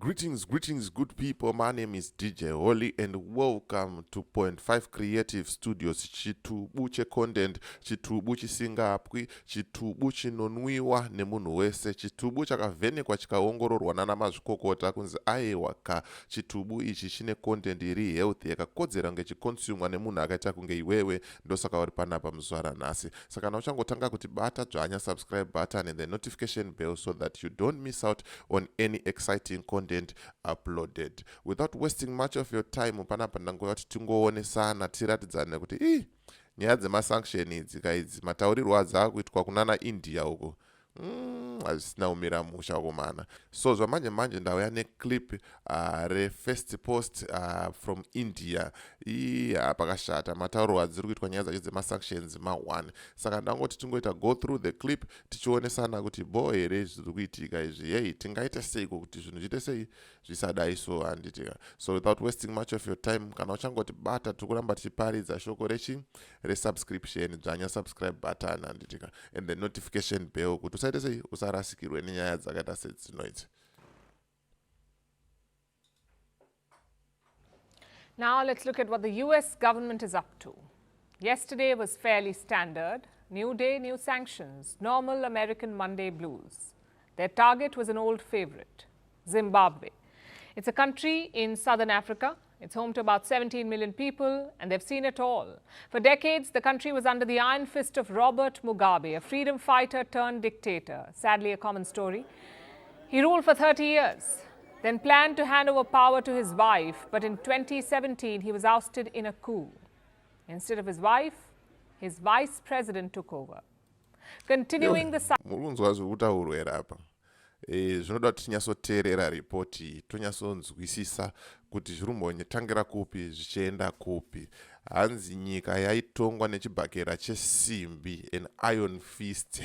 Greetings, good people. My name is DJ Holly, and welcome to Point 5 Creative Studios. Chitubu che content, chitubu chisingapwi, chitubu chinonwiwa nemunhu wese, chitubu chakavhenekwa chikaongororwa nana mazvikokota kunzi aiwaka. Chitubu ichi chine content iri healthy yakakodzera ngechikonsumwa nemunhu akaita kunge iwewe, ndosaka uri panapa muzuva ranhasi. Saka kana uchangotanga kuti bata dzvanya subscribe button and the notification bell so that you don't miss out on any exciting content uploaded. Without wasting much of your time, panapa ndangoya kuti tingoonesa tiratidzane kuti nyaya dzemasanction idzi kaidzi mataurirwo adzakuitwa kunana India uko hazvisina umira musha kumana. So zvamanje manje ndauya neclip first post from India. Pakashata matauro adziri kuitwa nyaya dzacho dzemasanctions ma1. Saka ndangoti tingoita go through the clip tichionesana kuti bo here zviri kuitika izvi tingaita seiko kuti zvinhu zviite sei zvisadai so handitika. So without wasting much of your time, kana uchangoti bata tikuramba tichiparidza shoko resubscription, dzvanya subscribe button handitika, and the notification bell kuti usaite sei usarasikirwe nenyaya dzakaita sedzinoidzi. Now let's look at what the US government is up to. Yesterday was fairly standard. New day, new sanctions. Normal American Monday blues. Their target was an old favorite, Zimbabwe. It's a country in southern Africa. It's home to about 17 million people, and they've seen it all. For decades, the country was under the iron fist of Robert Mugabe, a freedom fighter turned dictator. Sadly, a common story. He ruled for 30 years, then planned to hand over power to his wife, but in 2017, he was ousted in a coup. Instead of his wife, his vice president took over. Continuing the zvinoda kuti tinyatsoteerera ripoti tonyatsonzwisisa kuti zviri kumbonyetangira kupi zvichienda kupi. Hanzi nyika yaitongwa nechibhakera chesimbi, an iron fist.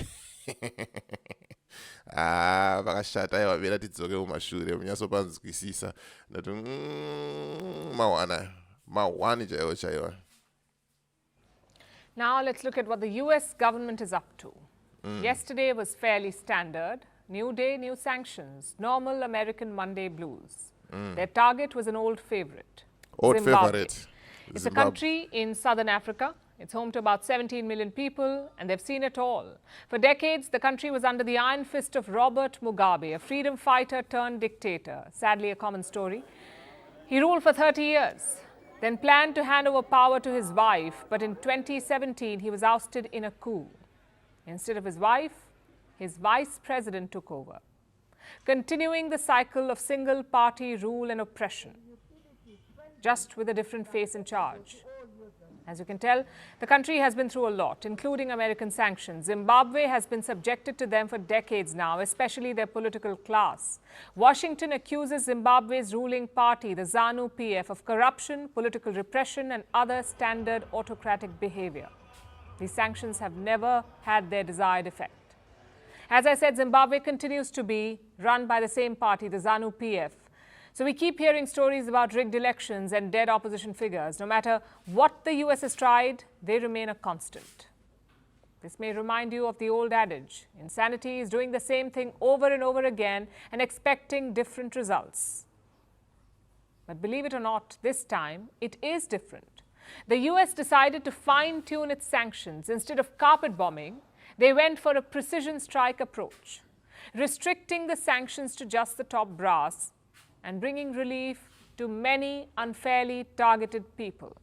Vakashata aiwa vera tidzoke mumashure munyatsopanzwisisa ndati mawani chaiwo chaiwa. Now let's look at what the US government is up to. Yesterday was fairly standard. New day, new sanctions. Normal American Monday blues. Their target was an old favorite, Zimbabwe. It's a country in southern Africa. It's home to about 17 million people, and they've seen it all. For decades, the country was under the iron fist of Robert Mugabe, a freedom fighter turned dictator. Sadly, a common story. He ruled for 30 years, then planned to hand over power to his wife, but in 2017, he was ousted in a coup. Instead of his wife, his vice president took over, continuing the cycle of single-party rule and oppression, just with a different face in charge. As you can tell, the country has been through a lot, including American sanctions. Zimbabwe has been subjected to them for decades now, especially their political class. Washington accuses Zimbabwe's ruling party, the ZANU-PF, of corruption, political repression, and other standard autocratic behavior. These sanctions have never had their desired effect. As I said, Zimbabwe continues to be run by the same party, the ZANU-PF. So we keep hearing stories about rigged elections and dead opposition figures. No matter what the US has tried, they remain a constant. This may remind you of the old adage, insanity is doing the same thing over and over again and expecting different results. But believe it or not, this time it is different. The US decided to fine-tune its sanctions. Instead of carpet bombing, they went for a precision strike approach, restricting the sanctions to just the top brass and bringing relief to many unfairly targeted people.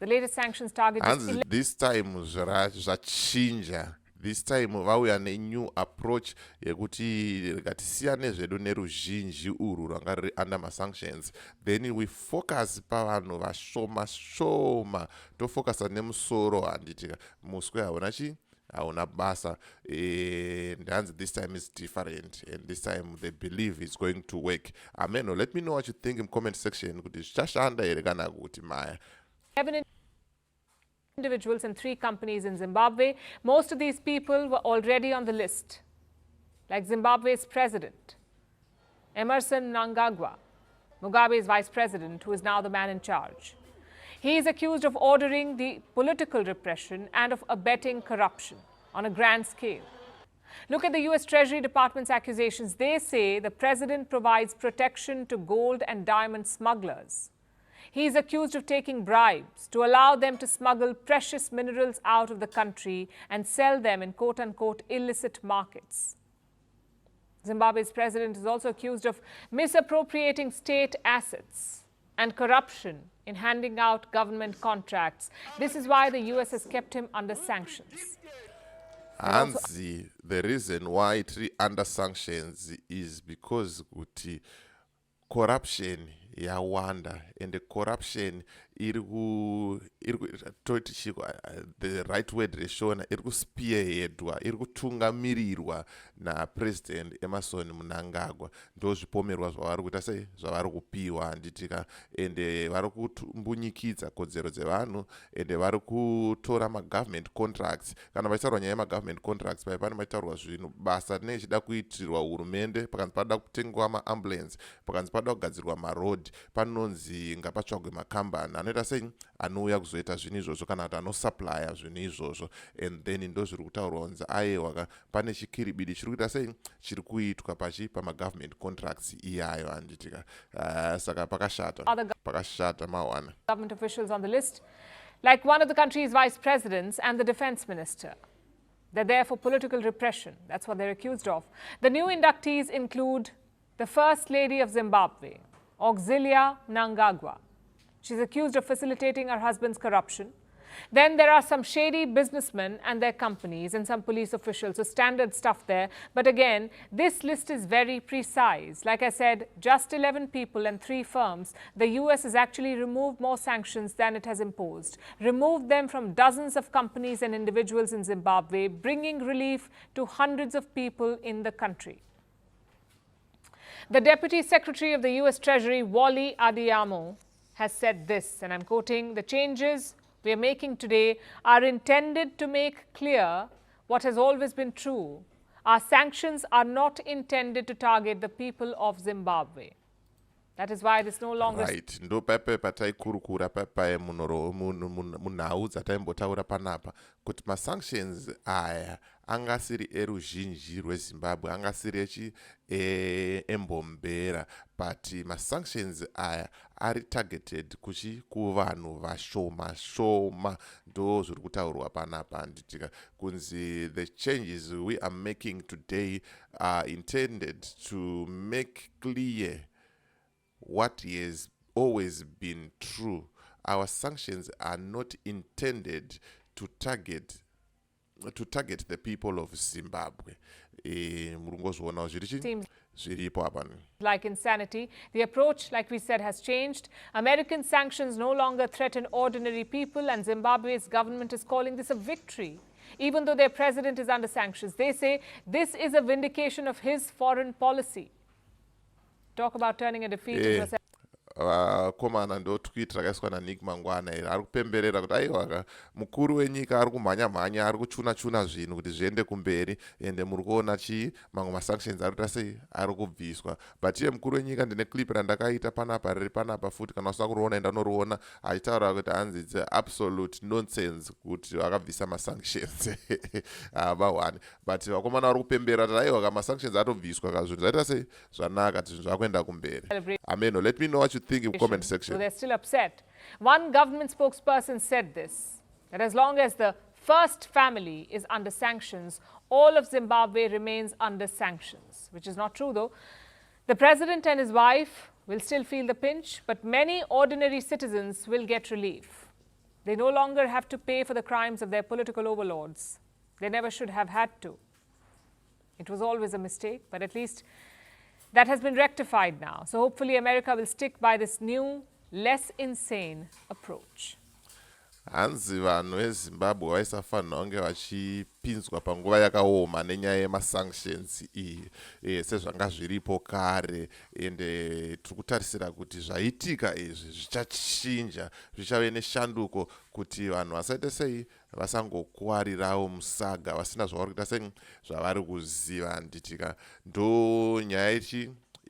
The latest sanctions target this time zvachinja. This time vauya new approach yekuti ngatisiyane zvedu neruzhinji urwu rwanga riri under masanctions, then we focus pavanhu vashoma tofocusa nemusoro handitika muswe hauna basa. And this time is different, and this time they believe it's going to work. Amen. Let me know what you think in comment section. Kuti zvichashanda here kana kuti maya. 11 individuals and 3 companies in Zimbabwe. Most of these people were already on the list, like Zimbabwe's president, Emmerson Mnangagwa, Mugabe's vice president, who is now the man in charge. He is accused of ordering the political repression and of abetting corruption on a grand scale. Look at the US Treasury Department's accusations. They say the president provides protection to gold and diamond smugglers. He is accused of taking bribes to allow them to smuggle precious minerals out of the country and sell them in quote-unquote illicit markets. Zimbabwe's president is also accused of misappropriating state assets and corruption in handing out government contracts. This is why the US has kept him under sanctions. And the reason why it's under sanctions is because corruption yawanda, and the corruption the right word reshona spearheadwa tungamirirwa na president Emerson Mnangagwa ndo zvipomerwa zvavari kuita sei zvavari kupiwa handitika ende vari kumbunyikidzwa kodzero dzevanhu ende vari kutora magovernment contracts kana vachitaurwa nyaya yemagovernment contracts pai pane vachitaurwa zvinhu basa rinenge chida kuitirwa hurumende pakanzi pada kutengwa maambulance pakanzi pada kugadzirwa maroad panonzi ngapatsvagwe makambani anoita sei anouya kuzoita zvinhu izvozvo kana kuti anosuplya zvinhu izvozvo and then ndo zviri kutaurwa kunzi aiwa pane chikiribidi chiri kuita sei chiri kuitwa pamagovernment contracts iyayo handitika saka pakashata mawana government officials on the list, like one of the country's vice presidents and the defense minister. They're there for political repression. That's what they're accused of. The new inductees include the First Lady of Zimbabwe, Auxilia Mnangagwa. She's accused of facilitating her husband's corruption. Then there are some shady businessmen and their companies and some police officials, so standard stuff there. But again, this list is very precise. Like I said, just 11 people and 3 firms. The US has actually removed more sanctions than it has imposed. Removed them from dozens of companies and individuals in Zimbabwe, bringing relief to hundreds of people in the country. The Deputy Secretary of the US Treasury, Wally Adeyemo, has said this, and I'm quoting, "The changes we are making today are intended to make clear what has always been true. Our sanctions are not intended to target the people of Zimbabwe." That is why this no longer... Right. Ndo pepe pataikurukura pepe munhau dzataimbotaura panapa kuti masanctions aya angasiri eruzhinji rweZimbabwe angasiri embombera but masanctions aya ari targeted kuvanhu vashoma ndo zviri kutaurwa panapa handitika kunzi the changes we are making today are intended to make clear what has always been true. Our sanctions are not intended to target the people of Zimbabwe. Like insanity, the approach, like we said, has changed. American sanctions no longer threaten ordinary people, and Zimbabwe's government is calling this a victory. Even though their president is under sanctions, they say this is a vindication of his foreign policy. Talk about turning a defeat into a... Komana ndo tweet rakaiswa naNick Mangwana ari kupemberera kuti aiwa mukuru wenyika ari kumhanya ari kuchuna zvinhu kuti zviende kumberi ende muri kuona mamwe masanctions ari kuita sei ari kubviswa but iye mukuru wenyika ndine clip randakaita panapa riri panapa futi kana usina kuriona enda unoriona achitaura kuti hanzi it's absolute nonsense kuti vakabvisa masanctions vahwani but vakomana vari kupembera kuti aiwa masanctions atobviswa kazvinhu zvaita sei zvanaka kuti zvinhu zvakuenda kumberi. Ameno, let me know what you think in the comment section. So they're still upset. One government spokesperson said this, that as long as the first family is under sanctions, all of Zimbabwe remains under sanctions, which is not true though. The president and his wife will still feel the pinch, but many ordinary citizens will get relief. They no longer have to pay for the crimes of their political overlords. They never should have had to. It was always a mistake, but at least that has been rectified now. So hopefully America will stick by this new, less insane approach. Hanzi vanhu veZimbabwe vaisafanira kunge vachipinzwa panguva yakaoma nenyaya yemasanctions iyi sezvanga zviripo kare ende tiri kutarisira kuti zvaitika izvi zvichachinja zvichave neshanduko kuti vanhu vasaite sei vasangokuwarirawo musaga vasina zvavari kuita sei zvavari kuziva handitika ndo nyaya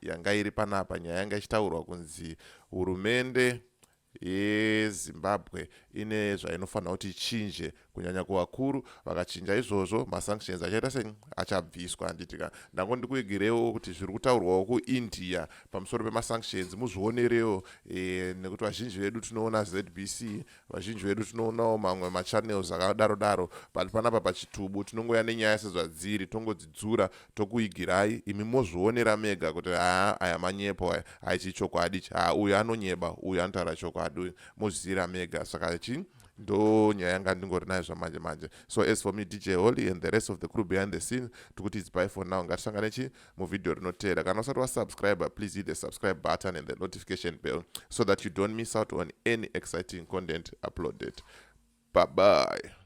yanga iri panapa nyaya yanga ichitaurwa kunzi hurumende yezimbabwe ine zvainofanira kuti ichinje kunyanya kuvakuru. Vakachinja izvozvo masanctions achaita sei achabviswa. Handitika ndango ndikuigirewo kuti zviri kutaurwawo kuindia pamusoro pemasanctions muzvionerewo, nekuti vazhinji vedu tinoona ZBC, vazhinji vedu tinoonawo mamwe machannels akadaro daro, but panapa pachitubu tinongoya nenyaya sezvadziri tongodzidzura tokuigirai imi mozvionera mega kuti aya manyepo aichi chokwadi, uyu anonyeba, uyu anotaura chokwadi, mozvizira mega. Saka chi ndo nyaya yanga ndingori nayo zvamanje manje. So as for me, DJ Holly and the rest of the crew behind the scene, tukuti it's bye for now. Ngatisangane chi muvideo rinotevera. Kana usati wasubscribe, please hit the subscribe button and the notification bell so that you don't miss out on any exciting content uploaded. Bye bye.